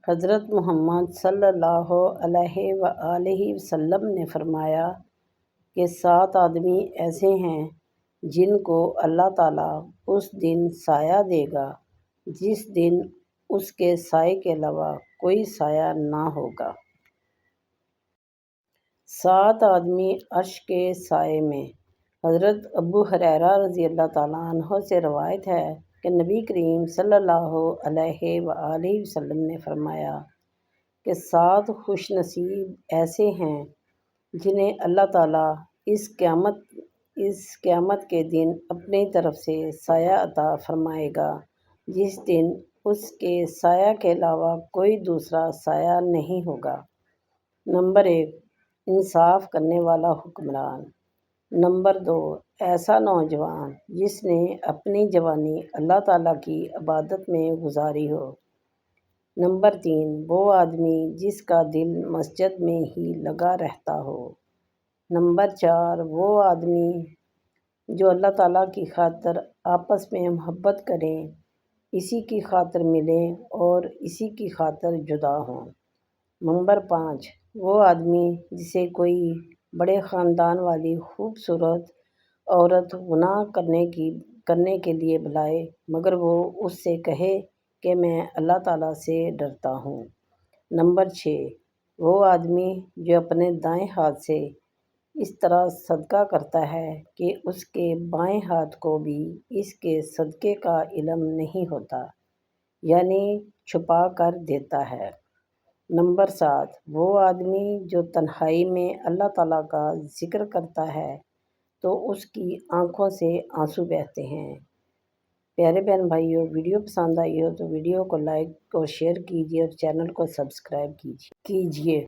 حضرت محمد صلی اللہ علیہ وآلہ وسلم نے فرمایا کہ 7 آدمی ایسے ہیں جن کو اللہ تعالیٰ اس دن سایہ دے گا جس دن اس کے سائے کے علاوہ کوئی سایہ نہ ہوگا۔ 7 آدمی عرش کے سائے میں۔ حضرت ابو ہریرہ رضی اللہ تعالیٰ عنہ سے روایت ہے کہ نبی کریم صلی اللہ علیہ وآلہ وسلم نے فرمایا کہ 7 خوش نصیب ایسے ہیں جنہیں اللہ تعالیٰ اس قیامت کے دن اپنی طرف سے سایہ عطا فرمائے گا جس دن اس کے سایہ کے علاوہ کوئی دوسرا سایہ نہیں ہوگا۔ نمبر 1، انصاف کرنے والا حکمران۔ نمبر 2، ایسا نوجوان جس نے اپنی جوانی اللہ تعالیٰ کی عبادت میں گزاری ہو۔ نمبر 3، وہ آدمی جس کا دل مسجد میں ہی لگا رہتا ہو۔ نمبر 4، وہ آدمی جو اللہ تعالیٰ کی خاطر آپس میں محبت کریں، اسی کی خاطر ملیں اور اسی کی خاطر جدا ہوں۔ نمبر 5، وہ آدمی جسے کوئی بڑے خاندان والی خوبصورت عورت گناہ کرنے کے لیے بلائے مگر وہ اس سے کہے کہ میں اللہ تعالیٰ سے ڈرتا ہوں۔ نمبر 6، وہ آدمی جو اپنے دائیں ہاتھ سے اس طرح صدقہ کرتا ہے کہ اس کے بائیں ہاتھ کو بھی اس کے صدقے کا علم نہیں ہوتا، یعنی چھپا کر دیتا ہے۔ نمبر 7، وہ آدمی جو تنہائی میں اللہ تعالیٰ کا ذکر کرتا ہے تو اس کی آنکھوں سے آنسو بہتے ہیں۔ پیارے بہن بھائیوں، ویڈیو پسند آئی ہو تو ویڈیو کو لائک اور شیئر کیجیے اور چینل کو سبسکرائب کیجیے۔